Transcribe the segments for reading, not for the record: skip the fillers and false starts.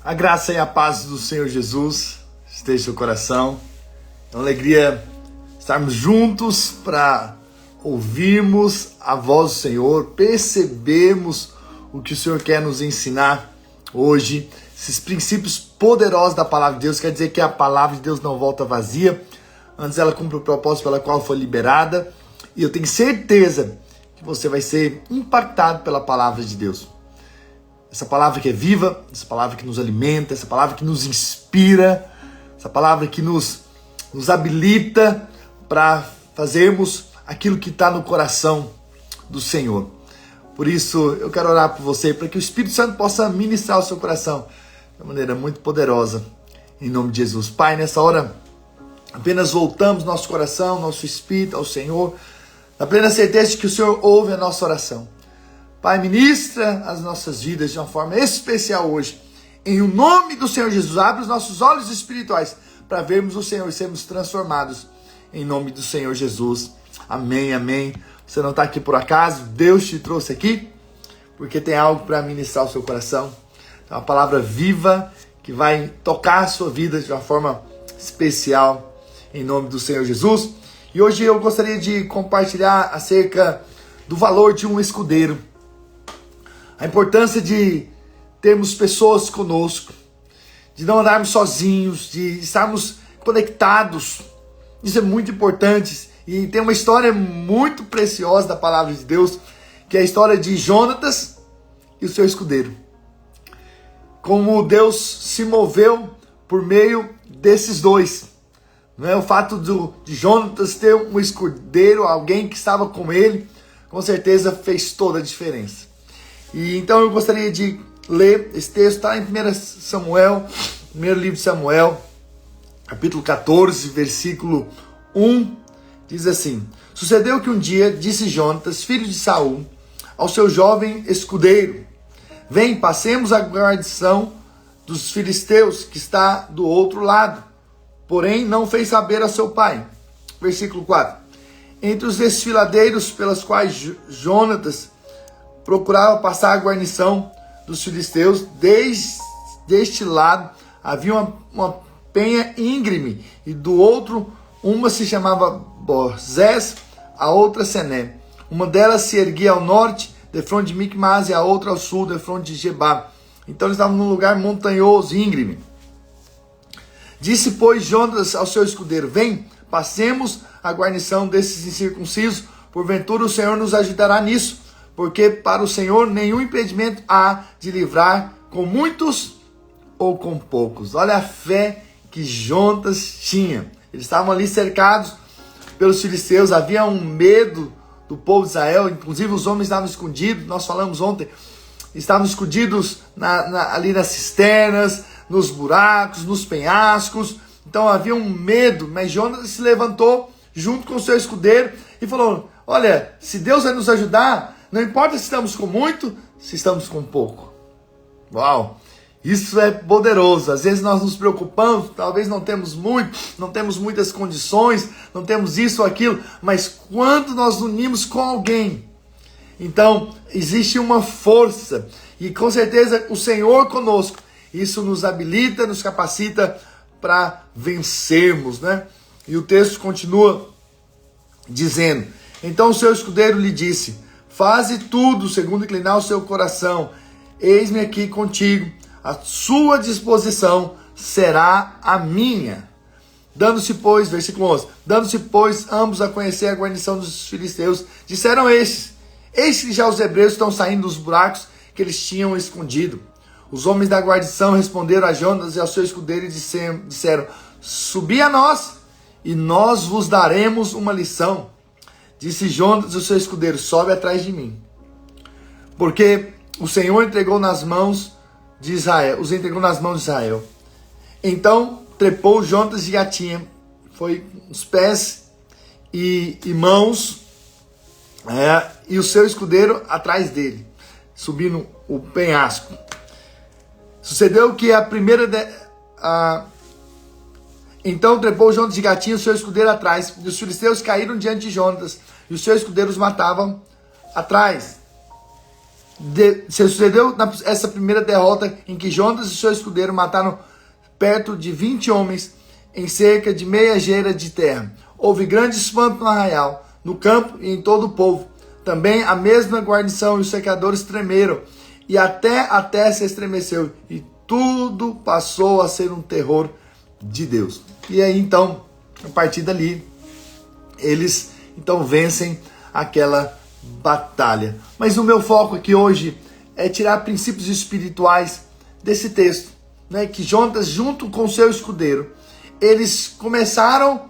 A graça e a paz do Senhor Jesus esteja no seu coração. É uma alegria estarmos juntos para ouvirmos a voz do Senhor, percebermos o que o Senhor quer nos ensinar hoje. Esses princípios poderosos da palavra de Deus, quer dizer que a palavra de Deus não volta vazia, antes ela cumpre o propósito pela qual foi liberada. E eu tenho certeza que você vai ser impactado pela palavra de Deus. Essa palavra que é viva, essa palavra que nos alimenta, essa palavra que nos inspira, essa palavra que nos habilita para fazermos aquilo que está no coração do Senhor. Por isso, eu quero orar por você, para que o Espírito Santo possa ministrar o seu coração de uma maneira muito poderosa, em nome de Jesus. Pai, nessa hora, apenas voltamos nosso coração, nosso espírito ao Senhor, na plena certeza de que o Senhor ouve a nossa oração. Pai, ministra as nossas vidas de uma forma especial hoje. Em o nome do Senhor Jesus, abre os nossos olhos espirituais para vermos o Senhor e sermos transformados. Em nome do Senhor Jesus. Amém, amém. Você não está aqui por acaso, Deus te trouxe aqui porque tem algo para ministrar o seu coração. É uma palavra viva que vai tocar a sua vida de uma forma especial. Em nome do Senhor Jesus. E hoje eu gostaria de compartilhar acerca do valor de um escudeiro. A importância de termos pessoas conosco, de não andarmos sozinhos, de estarmos conectados. Isso é muito importante. E tem uma história muito preciosa da palavra de Deus, que é a história de Jonatas e o seu escudeiro. Como Deus se moveu por meio desses dois. Não é? O fato de Jonatas ter um escudeiro, alguém que estava com ele, com certeza fez toda a diferença. E então eu gostaria de ler esse texto, está em 1 Samuel, primeiro livro de Samuel, capítulo 14, versículo 1, diz assim: Sucedeu que um dia disse Jonatas, filho de Saul, ao seu jovem escudeiro: Vem, passemos a guarnição dos filisteus, que está do outro lado. Porém, não fez saber a seu pai. Versículo 4. Entre os desfiladeiros pelas quais Jonatas procurava passar a guarnição dos filisteus, deste lado havia uma penha íngreme, e do outro uma se chamava Bozés, a outra Sené. Uma delas se erguia ao norte, defronte de Micmas, e a outra ao sul, defronte de Gebá. Então eles estavam num lugar montanhoso, íngreme. Disse, pois, Jonatas ao seu escudeiro: Vem, passemos a guarnição desses incircuncisos, porventura o Senhor nos ajudará nisso, porque para o Senhor nenhum impedimento há de livrar com muitos ou com poucos. Olha a fé que Jonatas tinha. Eles estavam ali cercados pelos filisteus, havia um medo do povo de Israel, inclusive os homens estavam escondidos, nós falamos ontem, estavam escondidos ali nas cisternas, nos buracos, nos penhascos. Então havia um medo, mas Jonatas se levantou junto com o seu escudeiro e falou: olha, se Deus vai nos ajudar, não importa se estamos com muito, se estamos com pouco. Uau, isso é poderoso. Às vezes nós nos preocupamos, talvez não temos muito, não temos muitas condições, não temos isso ou aquilo, mas quando nós unimos com alguém, então existe uma força, e com certeza o Senhor conosco, isso nos habilita, nos capacita para vencermos, né? E o texto continua dizendo: Então o seu escudeiro lhe disse: Faze tudo segundo inclinar o seu coração. Eis-me aqui contigo. A sua disposição será a minha. Dando-se, pois, versículo 11, dando-se, pois, ambos a conhecer a guarnição dos filisteus, disseram estes: Eis que já os hebreus estão saindo dos buracos que eles tinham escondido. Os homens da guarnição responderam a Jonatas e ao seu escudeiro e disseram: Subi a nós, e nós vos daremos uma lição. Disse Jonatas, o seu escudeiro: Sobe atrás de mim, porque o Senhor entregou nas mãos de Israel, os entregou nas mãos de Israel. Então trepou Jonatas de gatinha, foi os pés e mãos, e o seu escudeiro atrás dele, subindo o penhasco. Sucedeu que Então trepou Jonatas de gatinho, o seu escudeiro atrás, e os filisteus caíram diante de Jonatas, e os seus escudeiros matavam atrás. sucedeu essa primeira derrota em que Jonatas e seu escudeiro mataram perto de 20 homens em cerca de meia geira de terra. Houve grande espanto no arraial, no campo e em todo o povo. Também a mesma guarnição e os cercadores tremeram, e até a terra se estremeceu, e tudo passou a ser um terror de Deus. E aí então, a partir dali, eles então vencem aquela batalha. Mas o meu foco aqui hoje é tirar princípios espirituais desse texto, né? Que Jonatas, junto com seu escudeiro, eles começaram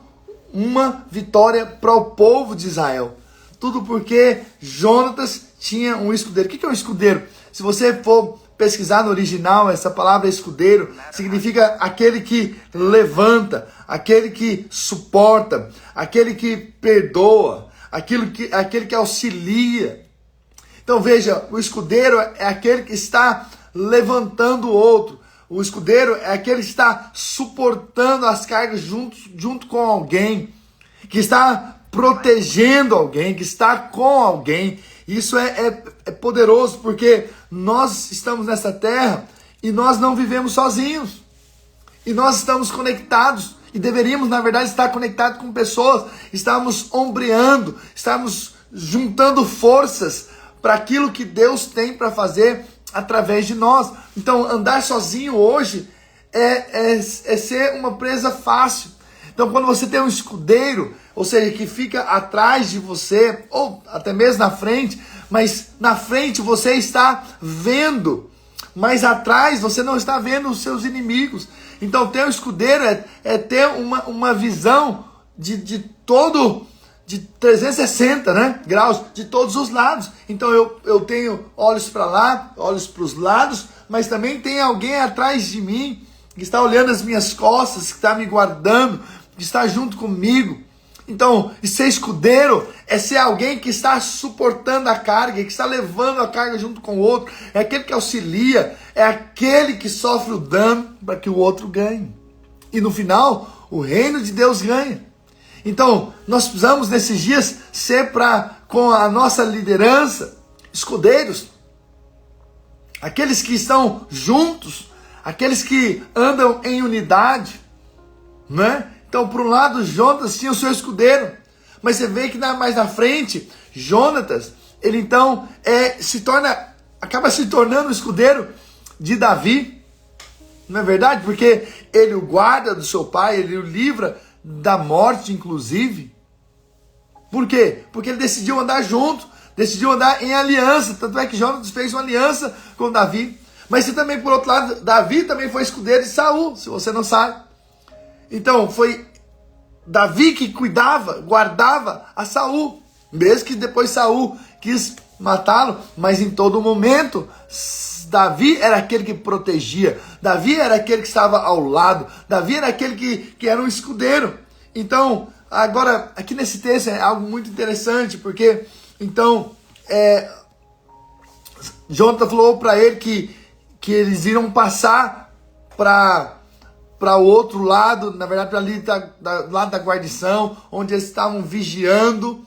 uma vitória para o povo de Israel. Tudo porque Jonatas tinha um escudeiro. O que é um escudeiro? Se você for pesquisar no original, essa palavra escudeiro significa aquele que levanta, aquele que suporta, aquele que perdoa, aquele que auxilia. Então veja, o escudeiro é aquele que está levantando o outro. O escudeiro é aquele que está suportando as cargas junto com alguém, que está protegendo alguém, que está com alguém. Isso é poderoso, porque nós estamos nessa terra e nós não vivemos sozinhos. E nós estamos conectados, e deveríamos, na verdade, estar conectados com pessoas. Estamos ombreando, estamos juntando forças para aquilo que Deus tem para fazer através de nós. Então, andar sozinho hoje é ser uma presa fácil. Então, quando você tem um escudeiro, ou seja, que fica atrás de você, ou até mesmo na frente, mas na frente você está vendo, mas atrás você não está vendo os seus inimigos. Então, ter um escudeiro é ter uma visão de 360, né, graus, de todos os lados. Então eu tenho olhos para lá, olhos para os lados, mas também tem alguém atrás de mim, que está olhando as minhas costas, que está me guardando, que está junto comigo. Então, ser escudeiro é ser alguém que está suportando a carga, que está levando a carga junto com o outro, é aquele que auxilia, é aquele que sofre o dano para que o outro ganhe. E no final, o reino de Deus ganha. Então, nós precisamos nesses dias ser com a nossa liderança, escudeiros, aqueles que estão juntos, aqueles que andam em unidade, né? Então, por um lado, Jonatas tinha o seu escudeiro, mas você vê que mais na frente, Jonatas, ele então acaba se tornando o escudeiro de Davi, não é verdade? Porque ele o guarda do seu pai, ele o livra da morte, inclusive. Por quê? Porque ele decidiu andar junto, decidiu andar em aliança. Tanto é que Jonatas fez uma aliança com Davi. Mas também, por outro lado, Davi também foi escudeiro de Saul, se você não sabe. Então, foi Davi que cuidava, guardava a Saul, mesmo que depois Saul quis matá-lo, mas em todo momento Davi era aquele que protegia, Davi era aquele que estava ao lado, Davi era aquele que era um escudeiro. Então, agora, aqui nesse texto é algo muito interessante, porque, então, Jonatas falou para ele que eles iriam passar para o outro lado, na verdade, para ali do lado da guarnição, onde eles estavam vigiando,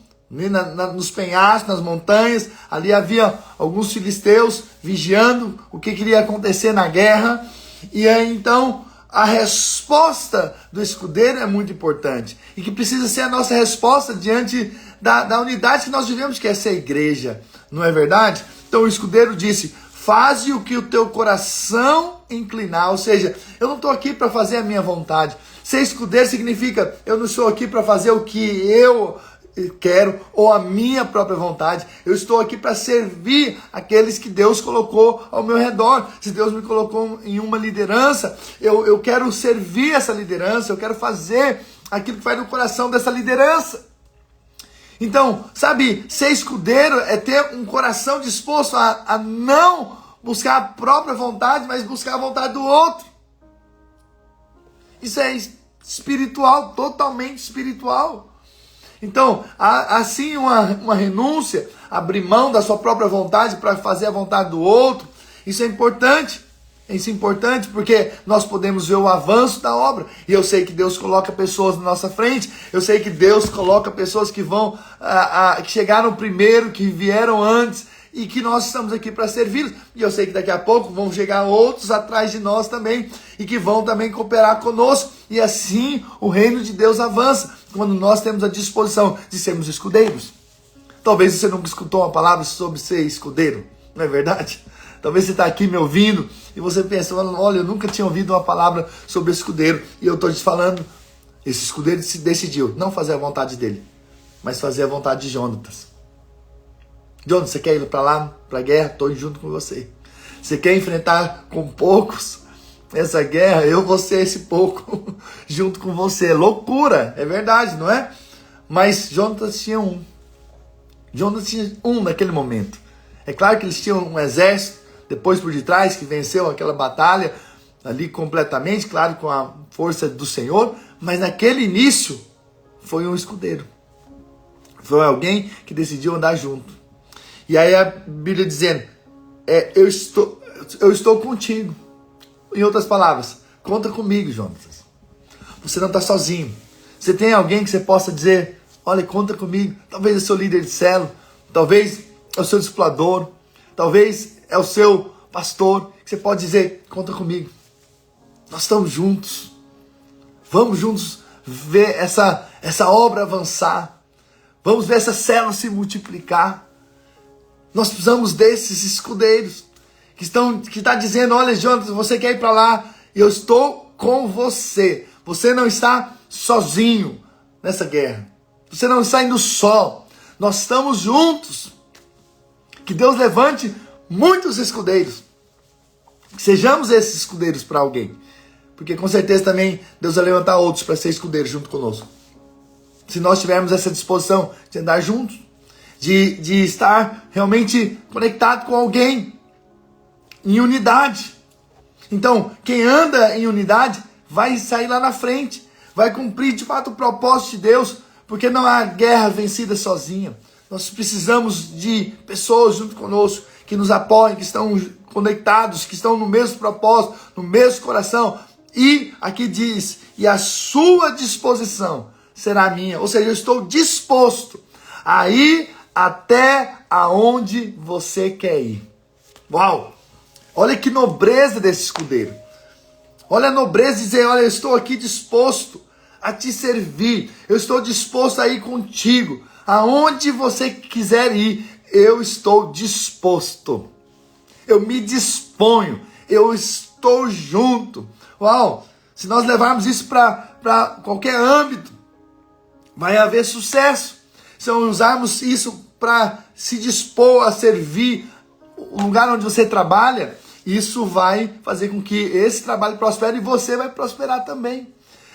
nos penhascos, nas montanhas. Ali havia alguns filisteus vigiando o que iria acontecer na guerra. E aí, então, a resposta do escudeiro é muito importante, e que precisa ser a nossa resposta diante da unidade que nós vivemos, que é essa igreja, não é verdade? Então o escudeiro disse: faze o que o teu coração inclinar. Ou seja, eu não estou aqui para fazer a minha vontade. Ser escudeiro significa, eu não estou aqui para fazer o que eu quero ou a minha própria vontade. Eu estou aqui para servir aqueles que Deus colocou ao meu redor. Se Deus me colocou em uma liderança, eu quero servir essa liderança, eu quero fazer aquilo que vai no coração dessa liderança. Então, sabe, ser escudeiro é ter um coração disposto a não buscar a própria vontade, mas buscar a vontade do outro. Isso é espiritual, totalmente espiritual. Então, assim uma renúncia, abrir mão da sua própria vontade para fazer a vontade do outro, isso é importante. Isso é importante porque nós podemos ver o avanço da obra. E eu sei que Deus coloca pessoas na nossa frente. Eu sei que Deus coloca pessoas que vão, que chegaram primeiro, que vieram antes, e que nós estamos aqui para servi-los. E eu sei que daqui a pouco vão chegar outros atrás de nós também e que vão também cooperar conosco. E assim o reino de Deus avança, quando nós temos a disposição de sermos escudeiros. Talvez você nunca escutou uma palavra sobre ser escudeiro, não é verdade? Talvez você está aqui me ouvindo e você pensa, olha, eu nunca tinha ouvido uma palavra sobre escudeiro. E eu estou te falando, esse escudeiro se decidiu não fazer a vontade dele, mas fazer a vontade de Jonatas. Jonatas, você quer ir para lá, para a guerra? Estou junto com você. Você quer enfrentar com poucos essa guerra? Eu vou ser esse pouco junto com você. Loucura, é verdade, não é? Mas Jonatas tinha um. Jonatas tinha um naquele momento. É claro que eles tinham um exército, depois por detrás, que venceu aquela batalha ali completamente, claro, com a força do Senhor, mas naquele início foi um escudeiro. Foi alguém que decidiu andar junto. E aí a Bíblia dizendo, eu estou contigo. Em outras palavras, conta comigo, Jonatas. Você não está sozinho. Você tem alguém que você possa dizer, olha, conta comigo. Talvez é o seu líder de célula, talvez é o seu discipulador, talvez é o seu pastor, que você pode dizer, conta comigo. Nós estamos juntos. Vamos juntos ver essa obra avançar. Vamos ver essa célula se multiplicar. Nós precisamos desses escudeiros que está dizendo, olha, Jonatas, você quer ir para lá? Eu estou com você. Você não está sozinho nessa guerra. Você não está indo só. Nós estamos juntos. Que Deus levante muitos escudeiros. Que sejamos esses escudeiros para alguém. Porque com certeza também Deus vai levantar outros para ser escudeiros junto conosco. Se nós tivermos essa disposição de andar juntos, de estar realmente conectado com alguém, em unidade. Então, quem anda em unidade vai sair lá na frente, vai cumprir de fato o propósito de Deus, porque não há guerra vencida sozinha. Nós precisamos de pessoas junto conosco, que nos apoiem, que estão conectados, que estão no mesmo propósito, no mesmo coração. E aqui diz, e a sua disposição será a minha. Ou seja, eu estou disposto a ir até aonde você quer ir. Uau! Olha que nobreza desse escudeiro. Olha a nobreza de dizer, olha, eu estou aqui disposto a te servir. Eu estou disposto a ir contigo. Aonde você quiser ir, eu estou disposto. Eu me disponho. Eu estou junto. Uau! Se nós levarmos isso para qualquer âmbito, vai haver sucesso. Se nós usarmos isso para se dispor a servir o lugar onde você trabalha, isso vai fazer com que esse trabalho prospere e você vai prosperar também.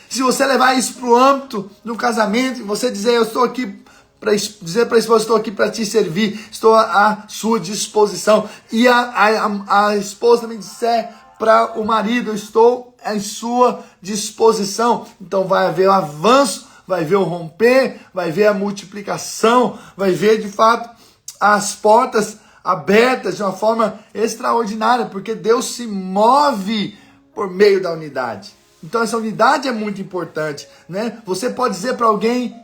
Se você levar isso para o âmbito do casamento, e você dizer, eu estou aqui para dizer para a esposa, estou aqui para te servir, estou à sua disposição. E a esposa também disser para o marido, eu estou à sua disposição. Então vai haver um avanço, vai haver o romper, vai haver a multiplicação, vai ver de fato as portas abertas de uma forma extraordinária, porque Deus se move por meio da unidade. Então essa unidade é muito importante, né? Você pode dizer para alguém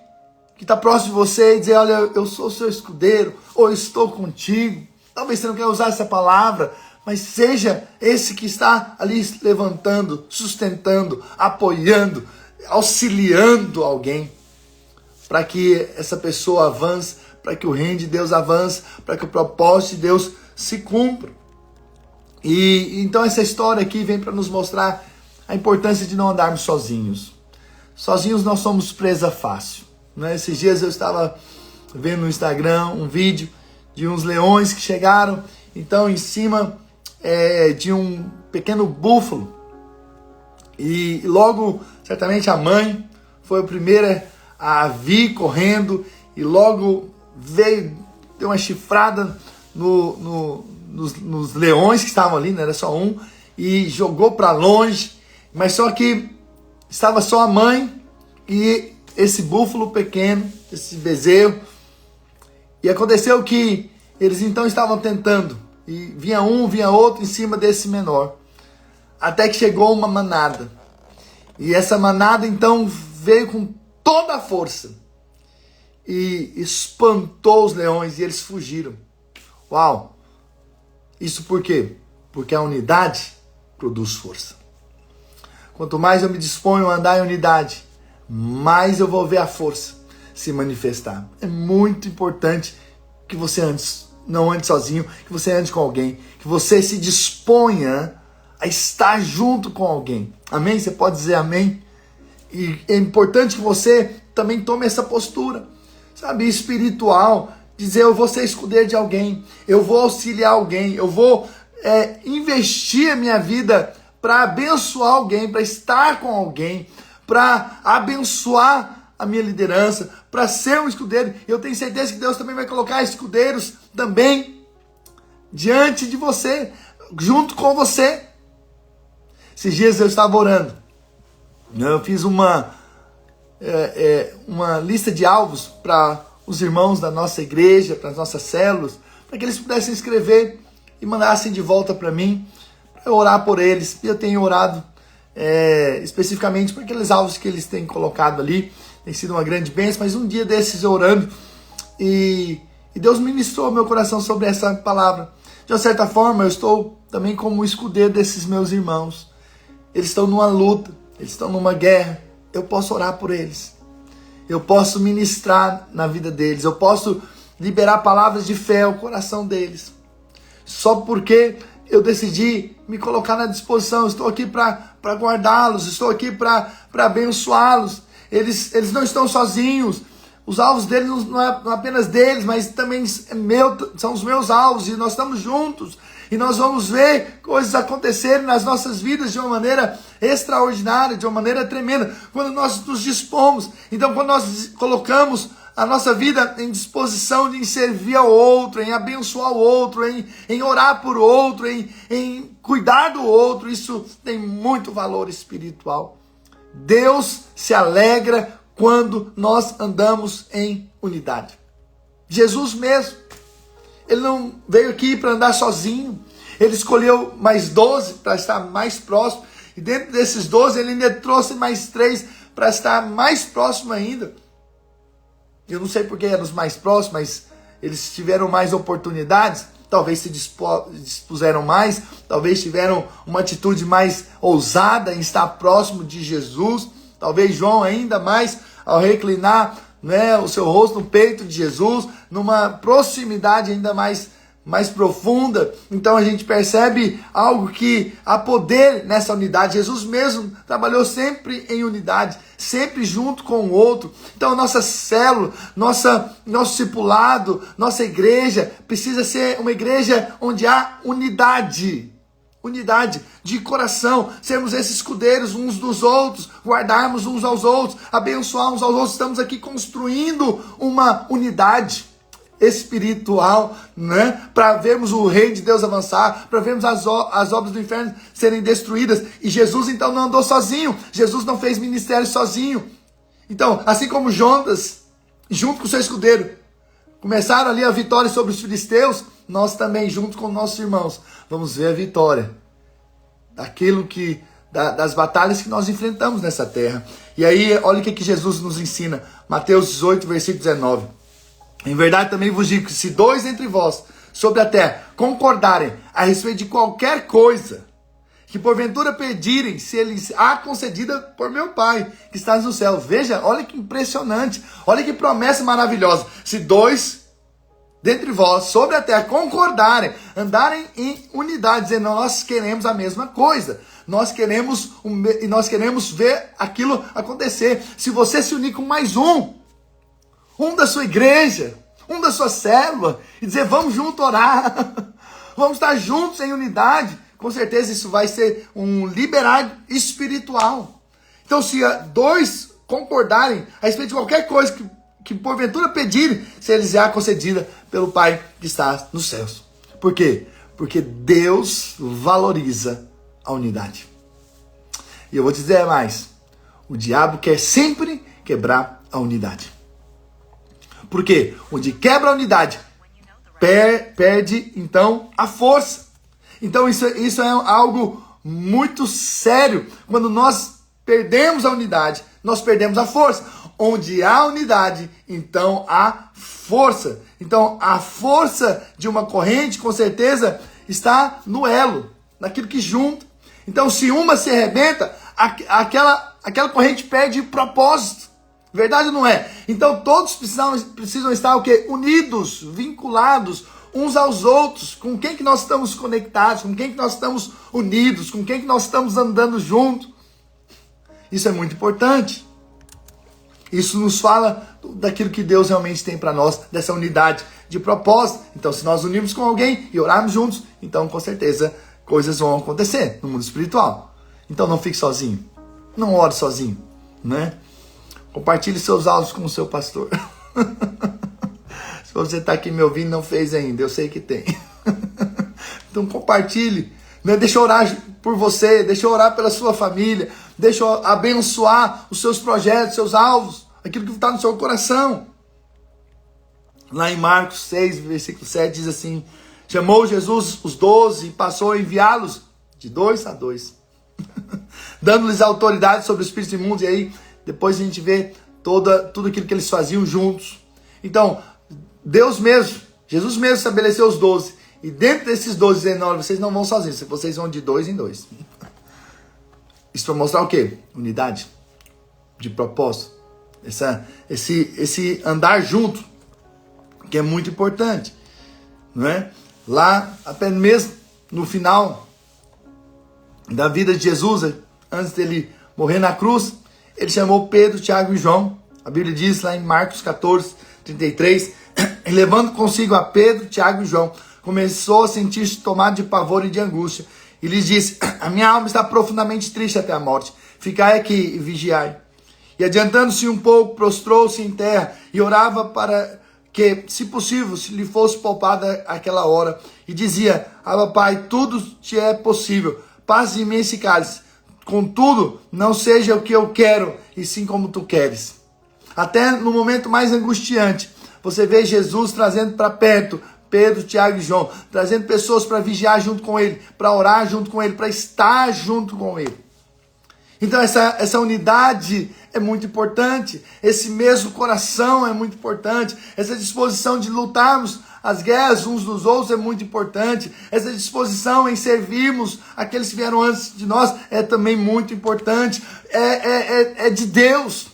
que está próximo de você e dizer, olha, eu sou seu escudeiro, ou eu estou contigo. Talvez você não queira usar essa palavra, mas seja esse que está ali levantando, sustentando, apoiando, auxiliando alguém, para que essa pessoa avance, para que o reino de Deus avance, para que o propósito de Deus se cumpra. E então essa história aqui vem para nos mostrar a importância de não andarmos sozinhos. Sozinhos nós somos presa fácil, né? Esses dias eu estava vendo no Instagram um vídeo de uns leões que chegaram, então em cima de um pequeno búfalo. E logo, certamente a mãe foi a primeira a vir correndo e logo veio, deu uma chifrada nos leões que estavam ali, não era só um, e jogou para longe, mas só que estava só a mãe e esse búfalo pequeno, esse bezerro. E aconteceu que eles então estavam tentando, e vinha um, vinha outro em cima desse menor, até que chegou uma manada. E essa manada então veio com toda a força e espantou os leões e eles fugiram. Uau! Isso por quê? Porque a unidade produz força. Quanto mais eu me disponho a andar em unidade, mais eu vou ver a força se manifestar. É muito importante que você não ande sozinho, que você ande com alguém, que você se disponha a estar junto com alguém. Amém? Você pode dizer amém? E é importante que você também tome essa postura, sabe, espiritual, dizer eu vou ser escudeiro de alguém, eu vou auxiliar alguém, eu vou investir a minha vida para abençoar alguém, para estar com alguém, para abençoar a minha liderança, para ser um escudeiro. Eu tenho certeza que Deus também vai colocar escudeiros também diante de você, junto com você. Esses dias eu estava orando, eu fiz uma lista de alvos para os irmãos da nossa igreja, para as nossas células, para que eles pudessem escrever e mandassem de volta para mim, para eu orar por eles. E eu tenho orado especificamente por aqueles alvos que eles têm colocado ali. Tem sido uma grande bênção, mas um dia desses eu orando, e Deus ministrou ao meu coração sobre essa palavra. De uma certa forma, eu estou também como escudeiro desses meus irmãos. Eles estão numa luta, eles estão numa guerra. Eu posso orar por eles. Eu posso ministrar na vida deles. Eu posso liberar palavras de fé ao coração deles. Só porque eu decidi me colocar na disposição. Eu estou aqui para guardá-los. Estou aqui para abençoá-los. Eles não estão sozinhos. Os alvos deles não é apenas deles, mas também são os meus alvos. E nós estamos juntos. E nós vamos ver coisas acontecerem nas nossas vidas de uma maneira extraordinária, de uma maneira tremenda, quando nós nos dispomos. Então, quando nós colocamos a nossa vida em disposição de servir ao outro, em abençoar o outro, em orar por outro, em cuidar do outro, isso tem muito valor espiritual. Deus se alegra quando nós andamos em unidade. Jesus mesmo, ele não veio aqui para andar sozinho. Ele escolheu mais 12 para estar mais próximo. E dentro desses 12, ele ainda trouxe mais 3 para estar mais próximo ainda. Eu não sei porque eram os mais próximos, mas eles tiveram mais oportunidades. Talvez se dispuseram mais. Talvez tiveram uma atitude mais ousada em estar próximo de Jesus. Talvez João ainda mais ao reclinar, né, o seu rosto no peito de Jesus, numa proximidade ainda mais profunda. Então a gente percebe algo que há poder nessa unidade. Jesus mesmo trabalhou sempre em unidade, sempre junto com o outro. Então a nossa célula, nosso discipulado, nossa igreja precisa ser uma igreja onde há unidade. Unidade de coração, sermos esses escudeiros uns dos outros, guardarmos uns aos outros, abençoar uns aos outros. Estamos aqui construindo uma unidade espiritual, né? Para vermos o reino de Deus avançar, para vermos as obras do inferno serem destruídas. E Jesus então não andou sozinho, Jesus não fez ministério sozinho. Então, assim como Jonas, junto com o seu escudeiro, começaram ali a vitória sobre os filisteus, nós também, junto com nossos irmãos, vamos ver a vitória das batalhas que nós enfrentamos nessa terra. E aí, olha o que Jesus nos ensina. Mateus 18, versículo 19. Em verdade também vos digo que se 2 entre vós sobre a terra concordarem a respeito de qualquer coisa que porventura pedirem, se eles há concedida por meu Pai que está no céu. Veja, olha que impressionante, olha que promessa maravilhosa. Se 2 dentre vós sobre a terra concordarem, andarem em unidade, dizendo nós queremos a mesma coisa, nós queremos ver aquilo acontecer. Se você se unir com mais um da sua igreja, um da sua célula, e dizer vamos junto orar, vamos estar juntos em unidade, com certeza isso vai ser um liberar espiritual. Então se 2 concordarem a respeito de qualquer coisa que porventura pedirem, se eles já concedida pelo Pai que está nos céus. Por quê? Porque Deus valoriza a unidade. E eu vou te dizer mais, o diabo quer sempre quebrar a unidade. Por quê? Onde quebra a unidade, perde então a força. Então isso é algo muito sério. Quando nós perdemos a unidade, nós perdemos a força. onde há unidade, então há força. Então a força de uma corrente, com certeza, está no elo, naquilo que junta. Então se uma se arrebenta, aquela corrente perde propósito. Verdade ou não é? Então todos precisam estar o quê? Unidos, vinculados uns aos outros. Com quem que nós estamos conectados? Com quem que nós estamos unidos? Com quem que nós estamos andando junto? Isso é muito importante. Isso nos fala daquilo que Deus realmente tem para nós, dessa unidade de propósito. Então se nós unirmos com alguém e orarmos juntos, então com certeza coisas vão acontecer no mundo espiritual. Então não fique sozinho. Não ore sozinho, né? Compartilhe seus áudios com o seu pastor. Se você está aqui me ouvindo e não fez ainda, eu sei que tem. Então compartilhe, né? Deixa eu orar por você, deixa eu orar pela sua família, deixa eu abençoar os seus projetos, seus alvos, aquilo que está no seu coração. Lá em Marcos 6, versículo 7, diz assim: chamou Jesus os 12 e passou a enviá-los de 2 a 2, dando-lhes autoridade sobre os espíritos imundos. E aí depois a gente vê tudo aquilo que eles faziam juntos. Então, Deus mesmo, Jesus mesmo estabeleceu os 12. E dentro desses 12, dizendo: olha, vocês não vão sozinhos, vocês vão de 2 em 2. Isso para mostrar o quê? Unidade de propósito. Esse andar junto, que é muito importante. Não é? Lá, até mesmo no final da vida de Jesus, antes dele morrer na cruz, ele chamou Pedro, Tiago e João. A Bíblia diz lá em Marcos 14, 33, e levando consigo a Pedro, Tiago e João, começou a sentir-se tomado de pavor e de angústia. E lhes disse: a minha alma está profundamente triste até a morte. Ficai aqui e vigiai. E adiantando-se um pouco, prostrou-se em terra e orava para que, se possível, se lhe fosse poupada aquela hora. E dizia: Abba, Pai, tudo te é possível. Passe de mim esse cálice. Contudo, não seja o que eu quero, e sim como tu queres. Até no momento mais angustiante, você vê Jesus trazendo para perto Pedro, Tiago e João, trazendo pessoas para vigiar junto com ele, para orar junto com ele, para estar junto com ele. Então essa unidade é muito importante, esse mesmo coração é muito importante, essa disposição de lutarmos as guerras uns dos outros é muito importante, essa disposição em servirmos aqueles que vieram antes de nós é também muito importante, é de Deus.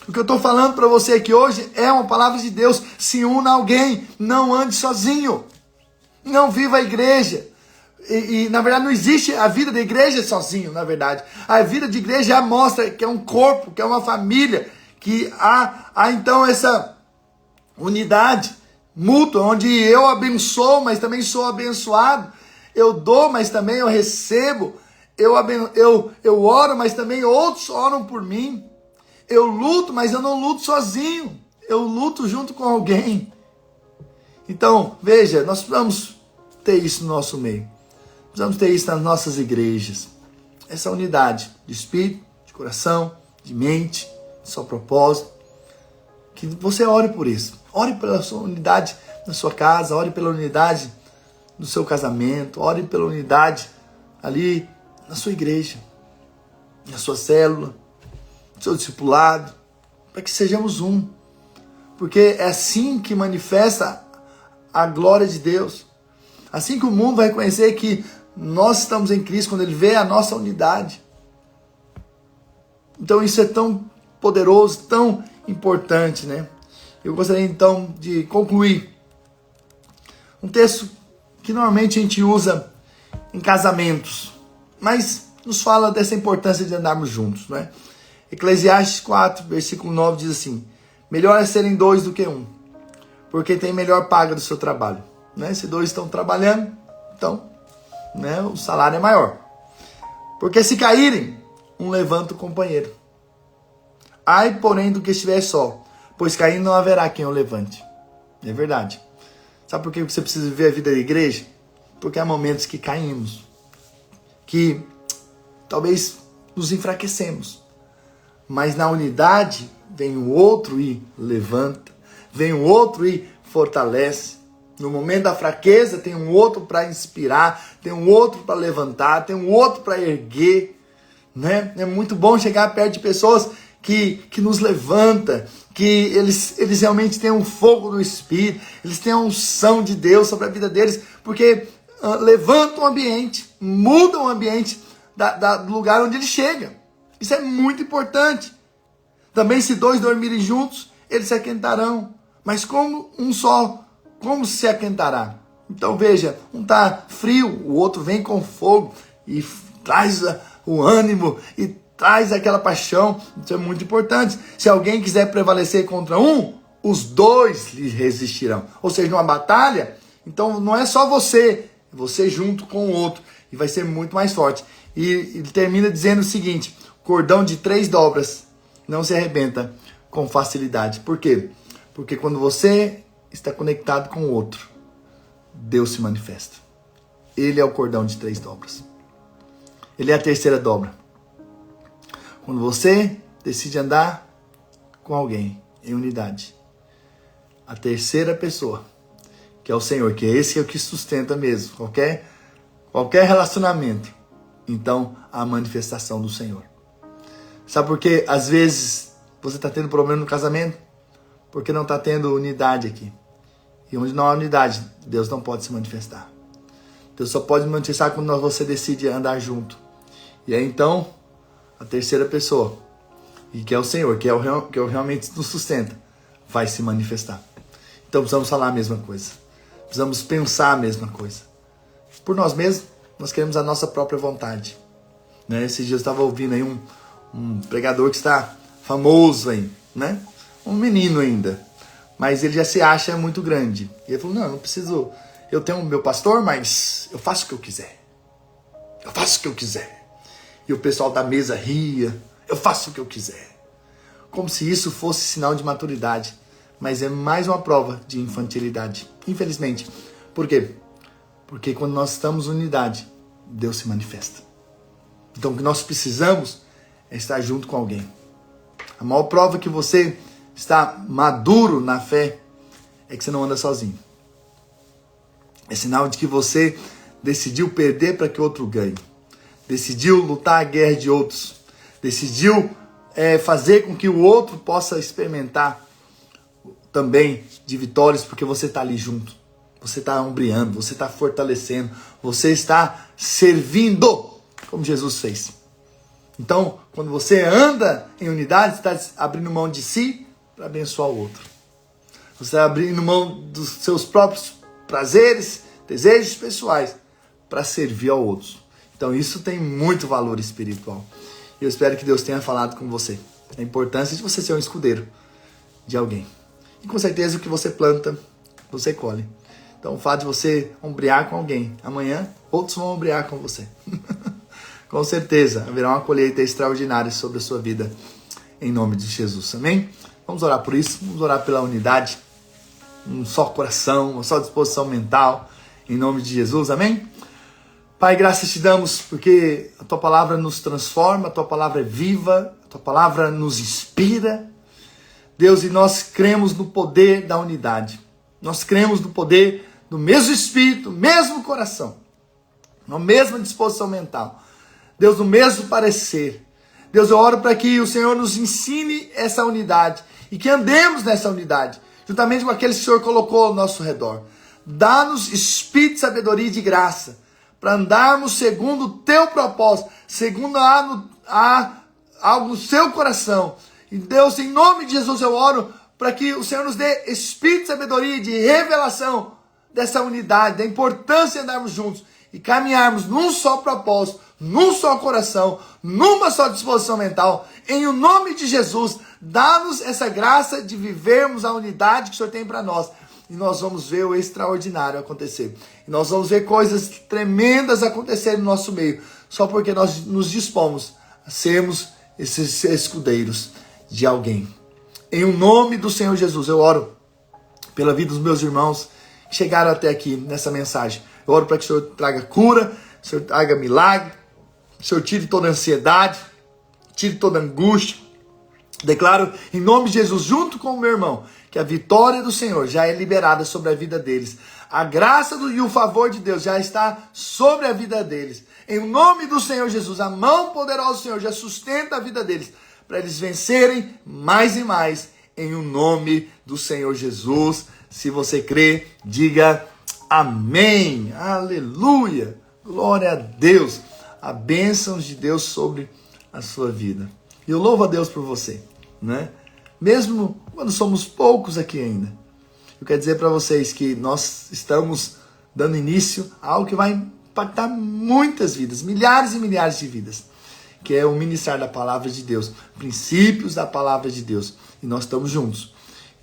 O que eu estou falando para você aqui hoje é uma palavra de Deus. Se una a alguém, não ande sozinho, não viva a igreja. E na verdade não existe a vida da igreja sozinho, na verdade. A vida de igreja mostra que é um corpo, que é uma família, que há então essa unidade mútua, onde eu abençoo, mas também sou abençoado. Eu dou, mas também eu recebo. Eu oro, mas também outros oram por mim. Eu luto, mas eu não luto sozinho. Eu luto junto com alguém. Então, veja, nós precisamos ter isso no nosso meio. Precisamos ter isso nas nossas igrejas. Essa unidade de espírito, de coração, de mente, de seu propósito. Que você ore por isso. Ore pela sua unidade na sua casa. Ore pela unidade no seu casamento. Ore pela unidade ali na sua igreja. Na sua célula. No seu discipulado. Para que sejamos um. Porque é assim que manifesta a glória de Deus. Assim que o mundo vai conhecer que nós estamos em Cristo, quando ele vê a nossa unidade. Então isso é tão poderoso, tão importante, né? Eu gostaria então de concluir um texto que normalmente a gente usa em casamentos, mas nos fala dessa importância de andarmos juntos, né? Eclesiastes 4, versículo 9 diz assim: melhor é serem 2 do que 1, porque tem melhor paga do seu trabalho, né? Se 2 estão trabalhando, então, né, o salário é maior. Porque se caírem, um levanta o companheiro. Ai, porém, do que estiver só, pois caindo não haverá quem o levante. É verdade. Sabe por que você precisa viver a vida da igreja? Porque há momentos que caímos, que talvez nos enfraquecemos. Mas na unidade vem o outro e levanta, vem o outro e fortalece. No momento da fraqueza tem um outro para inspirar, tem um outro para levantar, tem um outro para erguer, né? É muito bom chegar perto de pessoas que nos levanta, que eles realmente têm um fogo do Espírito, eles têm a unção de Deus sobre a vida deles, porque levantam o ambiente, mudam o ambiente do lugar onde ele chega. Isso é muito importante. Também se dois dormirem juntos, eles se aquentarão. Mas como um só, como se aquentará? Então veja, um está frio, o outro vem com fogo e traz o ânimo e traz aquela paixão. Isso é muito importante. Se alguém quiser prevalecer contra um, os dois lhe resistirão. Ou seja, numa batalha, então não é só você, é você junto com o outro. E vai ser muito mais forte. E ele termina dizendo o seguinte: cordão de 3 dobras não se arrebenta com facilidade. Por quê? Porque quando você está conectado com o outro, Deus se manifesta. Ele é o cordão de 3 dobras. Ele é a terceira dobra. Quando você decide andar com alguém em unidade, a terceira pessoa, que é o Senhor, que esse é o que sustenta mesmo qualquer relacionamento, então a manifestação do Senhor. Sabe por quê? Às vezes você está tendo problema no casamento porque não está tendo unidade aqui. E onde não há unidade, Deus não pode se manifestar. Deus só pode se manifestar quando você decide andar junto. E aí então, a terceira pessoa, e que é o Senhor, que realmente nos sustenta, vai se manifestar. Então precisamos falar a mesma coisa. Precisamos pensar a mesma coisa. Por nós mesmos, nós queremos a nossa própria vontade. Né? Esses dias eu estava ouvindo aí um pregador que está famoso aí, né? Um menino ainda, mas ele já se acha muito grande. E ele falou, não preciso, eu tenho o meu pastor, mas eu faço o que eu quiser. Eu faço o que eu quiser. E o pessoal da mesa ria, eu faço o que eu quiser. Como se isso fosse sinal de maturidade. Mas é mais uma prova de infantilidade, infelizmente. Por quê? Porque quando nós estamos em unidade, Deus se manifesta. Então o que nós precisamos é estar junto com alguém. A maior prova que você está maduro na fé é que você não anda sozinho. É sinal de que você decidiu perder para que outro ganhe. Decidiu lutar a guerra de outros. Decidiu fazer com que o outro possa experimentar também de vitórias, porque você está ali junto. Você está ombreando, você está fortalecendo, você está servindo, como Jesus fez. Então, quando você anda em unidade, você está abrindo mão de si para abençoar o outro. Você está abrindo mão dos seus próprios prazeres, desejos pessoais, para servir ao outro. Então, isso tem muito valor espiritual. E eu espero que Deus tenha falado com você. A importância de você ser um escudeiro de alguém. E com certeza o que você planta, você colhe. Então, o fato de você ombrear com alguém, amanhã outros vão ombrear com você. Com certeza, haverá uma colheita extraordinária sobre a sua vida, em nome de Jesus, amém? Vamos orar por isso, vamos orar pela unidade, um só coração, uma só disposição mental, em nome de Jesus, amém? Pai, graças te damos, porque a Tua palavra nos transforma, a Tua palavra é viva, a Tua palavra nos inspira, Deus, e nós cremos no poder da unidade, nós cremos no poder do mesmo Espírito, mesmo coração, na mesma disposição mental, Deus, no mesmo parecer. Deus, eu oro para que o Senhor nos ensine essa unidade e que andemos nessa unidade, juntamente com aqueles que o Senhor colocou ao nosso redor. Dá-nos espírito de sabedoria e de graça, para andarmos segundo o Teu propósito, segundo algo no Seu coração. E Deus, em nome de Jesus, eu oro para que o Senhor nos dê espírito de sabedoria e de revelação dessa unidade, da importância de andarmos juntos e caminharmos num só propósito, num só coração, numa só disposição mental. Em o nome de Jesus, dá-nos essa graça de vivermos a unidade que o Senhor tem para nós. E nós vamos ver o extraordinário acontecer. E nós vamos ver coisas tremendas acontecerem no nosso meio, só porque nós nos dispomos a sermos esses escudeiros de alguém. Em o nome do Senhor Jesus, eu oro pela vida dos meus irmãos que chegaram até aqui nessa mensagem. Eu oro para que o Senhor traga cura, o Senhor traga milagre, o Senhor tire toda ansiedade, tire toda angústia. Declaro em nome de Jesus, junto com o meu irmão, que a vitória do Senhor já é liberada sobre a vida deles. A graça e o favor de Deus já está sobre a vida deles. Em nome do Senhor Jesus, a mão poderosa do Senhor já sustenta a vida deles, para eles vencerem mais e mais em o nome do Senhor Jesus. Se você crê, diga amém, aleluia, glória a Deus, a bênção de Deus sobre a sua vida. E eu louvo a Deus por você, né? Mesmo quando somos poucos aqui ainda. Eu quero dizer para vocês que nós estamos dando início a algo que vai impactar muitas vidas, milhares e milhares de vidas, que é o ministrar da palavra de Deus, princípios da palavra de Deus. E nós estamos juntos.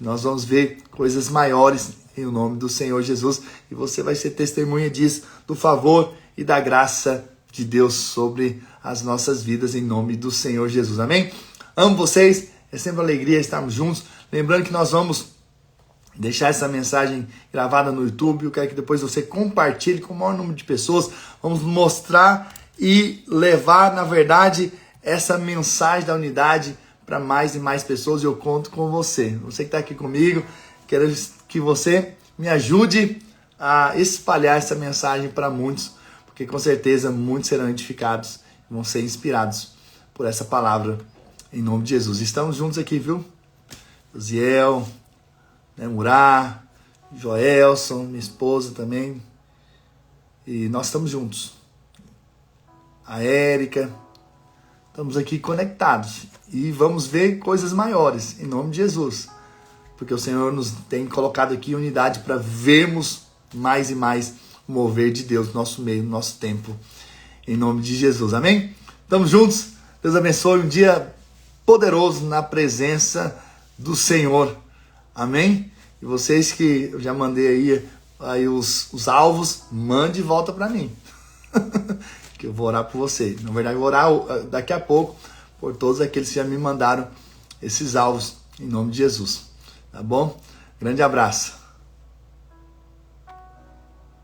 Nós vamos ver coisas maiores em nome do Senhor Jesus. E você vai ser testemunha disso, do favor e da graça de Deus sobre as nossas vidas em nome do Senhor Jesus. Amém? Amo vocês. É sempre uma alegria estarmos juntos. Lembrando que nós vamos deixar essa mensagem gravada no YouTube. Eu quero que depois você compartilhe com o maior número de pessoas. Vamos mostrar e levar, na verdade, essa mensagem da unidade para mais e mais pessoas. E eu conto com você. Você que está aqui comigo, quero que você me ajude a espalhar essa mensagem para muitos, porque com certeza muitos serão edificados, vão ser inspirados por essa palavra, em nome de Jesus. Estamos juntos aqui, viu? Ziel, né, Murá, Joelson, minha esposa também. E nós estamos juntos. A Érica. Estamos aqui conectados. E vamos ver coisas maiores, em nome de Jesus. Porque o Senhor nos tem colocado aqui em unidade para vermos mais e mais o mover de Deus no nosso meio, no nosso tempo. Em nome de Jesus. Amém? Estamos juntos. Deus abençoe. Um dia poderoso na presença do Senhor. Amém? E vocês que eu já mandei aí os alvos, mande de volta para mim. Que eu vou orar por você. Na verdade, eu vou orar daqui a pouco por todos aqueles que já me mandaram esses alvos, em nome de Jesus. Tá bom? Grande abraço.